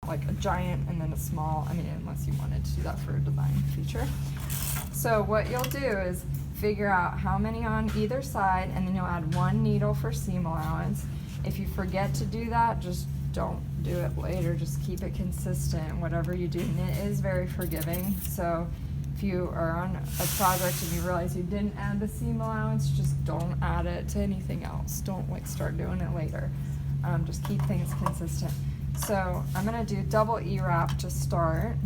like a giant and then a small, I mean, unless you wanted to do that for a design feature. So what you'll do is figure out how many on either side, and then you'll add 1 needle for seam allowance. If you forget to do that, just don't do it later, just keep it consistent. Whatever you do, knit is very forgiving, so if you are on a project and you realize you didn't add the seam allowance, just don't add it to anything else. Don't like start doing it later. Just keep things consistent. So I'm gonna do double E-wrap to start.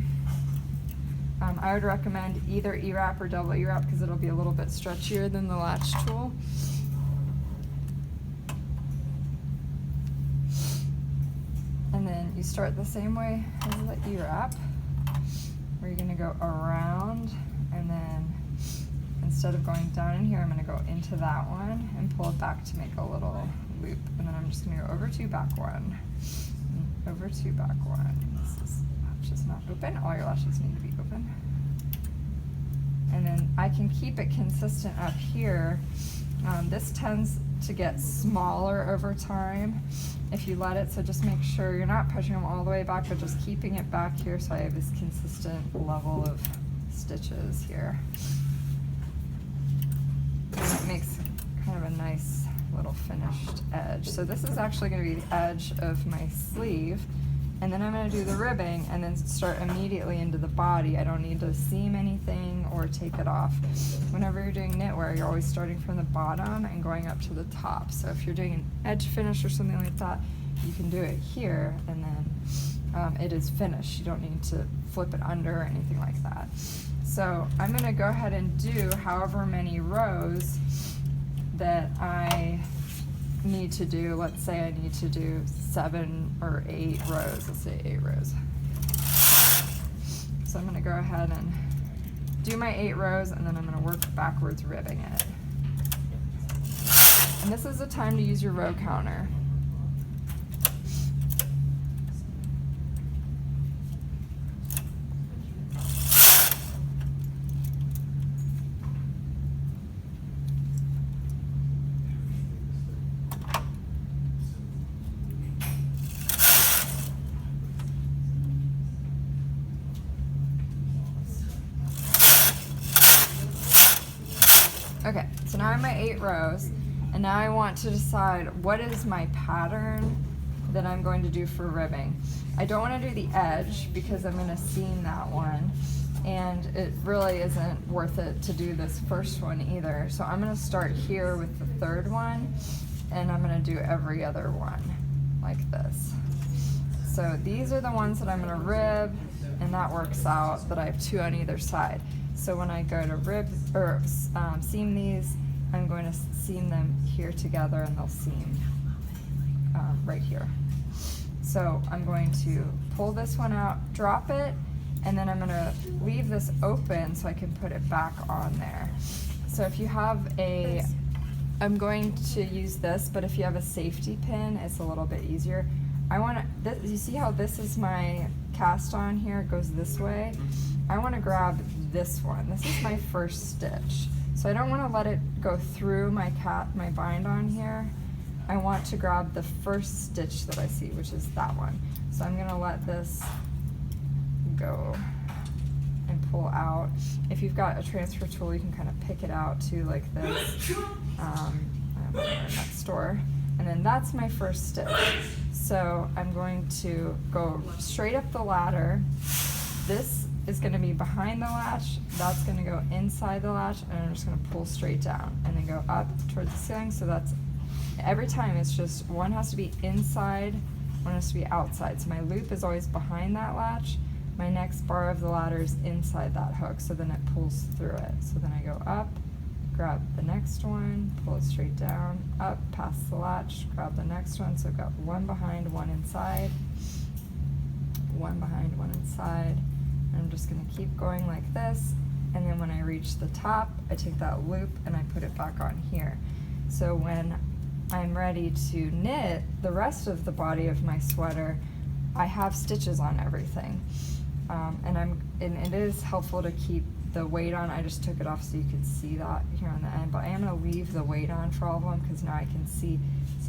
I would recommend either E-wrap or double E-wrap because it'll be a little bit stretchier than the latch tool. And then you start the same way as the E-wrap, where you're gonna go around, and then instead of going down in here, I'm gonna go into that one and pull it back to make a little loop. And then I'm just gonna go over 2, back 1, over 2, back 1. This is latch is not open. All your latches need to be open. And then I can keep it consistent up here. This tends to get smaller over time if you let it, so just make sure you're not pushing them all the way back, but just keeping it back here so I have this consistent level of stitches here. And it makes kind of a nice little finished edge. So this is actually going to be the edge of my sleeve, and then I'm going to do the ribbing and then start immediately into the body. I don't need to seam anything or take it off. Whenever you're doing knitwear, you're always starting from the bottom and going up to the top. So if you're doing an edge finish or something like that, you can do it here, and then it is finished. You don't need to flip it under or anything like that. So I'm going to go ahead and do however many rows that I need to do. Let's say I need to do 7 or 8 rows. Let's say 8 rows. So I'm going to go ahead and do my 8 rows, and then I'm going to work backwards ribbing it. And this is the time to use your row counter. Okay, so now I have my 8 rows, and now I want to decide what is my pattern that I'm going to do for ribbing. I don't want to do the edge because I'm going to seam that one, and it really isn't worth it to do this first one either. So I'm going to start here with the 3rd one, and I'm going to do every other one like this. So these are the ones that I'm going to rib, and that works out that I have 2 on either side. So when I go to rib or seam these, I'm going to seam them here together, and they'll seam right here. So I'm going to pull this one out, drop it, and then I'm going to leave this open so I can put it back on there. So if you have a, I'm going to use this, but if you have a safety pin, it's a little bit easier. I want to, you see how this is my cast on here? It goes this way. I want to grab this one. This is my first stitch. So I don't want to let it go through my bind on here. I want to grab the first stitch that I see, which is that one. So I'm going to let this go and pull out. If you've got a transfer tool, you can kind of pick it out too, like this. I'm next door. And then that's my first stitch. So I'm going to go straight up the ladder. This is going to be behind the latch, that's going to go inside the latch, and I'm just going to pull straight down and then go up towards the ceiling. So that's every time, it's just one has to be inside, one has to be outside. So my loop is always behind that latch, my next bar of the ladder is inside that hook, so then it pulls through it. So then I go up, grab the next one, pull it straight down, up past the latch, grab the next one. So I've got one behind, one inside, one behind, one inside. I'm just going to keep going like this, and then when I reach the top, I take that loop and I put it back on here. So when I'm ready to knit the rest of the body of my sweater, I have stitches on everything. And it is helpful to keep the weight on. I just took it off so you could see that here on the end, but I am going to leave the weight on for all of them because now I can see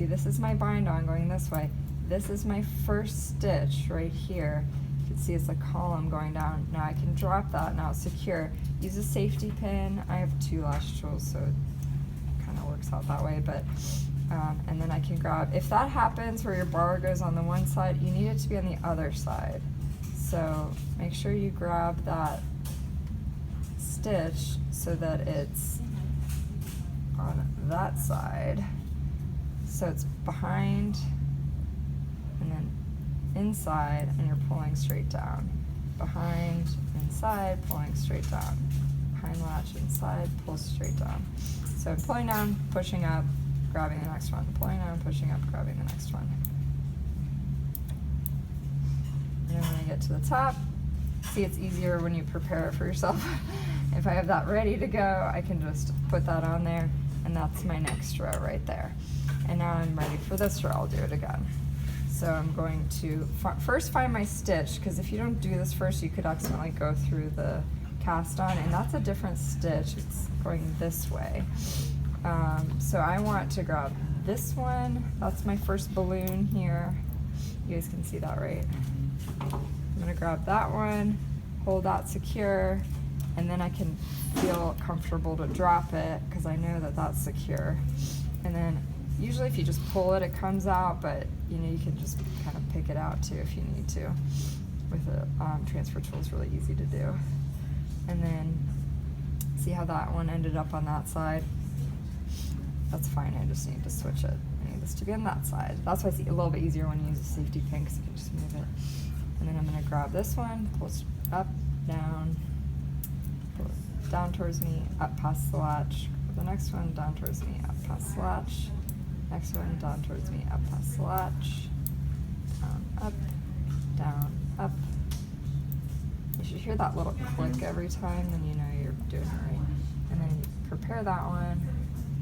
this is my bind on going this way. this is my first stitch right here. You can see it's a column going down. Now I can drop that, now it's secure. Use a safety pin. I have 2 lash tools, so it kind of works out that way, but and then I can grab, if that happens where your bar goes on the one side, you need it to be on the other side. So make sure you grab that stitch so that it's on that side. So it's behind and then inside, and you're pulling straight down. Behind, inside, pulling straight down. Behind latch, inside, pull straight down. So I'm pulling down, pushing up, grabbing the next one. Pulling down, pushing up, grabbing the next one. And then when I get to the top, see, it's easier when you prepare it for yourself. If I have that ready to go, I can just put that on there, and that's my next row right there. And now I'm ready for this row. I'll do it again. So I'm going to first find my stitch, because if you don't do this first, you could accidentally go through the cast on, and that's a different stitch. It's going this way. So I want to grab this one. That's my first balloon here. You guys can see that, right? I'm gonna grab that one, hold that secure, and then I can feel comfortable to drop it because I know that that's secure. And then usually if you just pull it, it comes out, but you know, you can just kind of pick it out too if you need to. With a transfer tool, it's really easy to do. And then see how that one ended up on that side? That's fine, I just need to switch it. I need this to be on that side. That's why it's a little bit easier when you use a safety pin, because you can just move it. And then I'm gonna grab this one, pull it up, down, pull it down towards me, up past the latch. Grab the next one, down towards me, up past the latch. Next one, down towards me, up past the latch. Down, up. You should hear that little click every time, then you know you're doing it right. And then you prepare that one,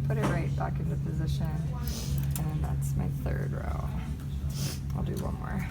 put it right back into position, and then that's my third row. I'll do one more.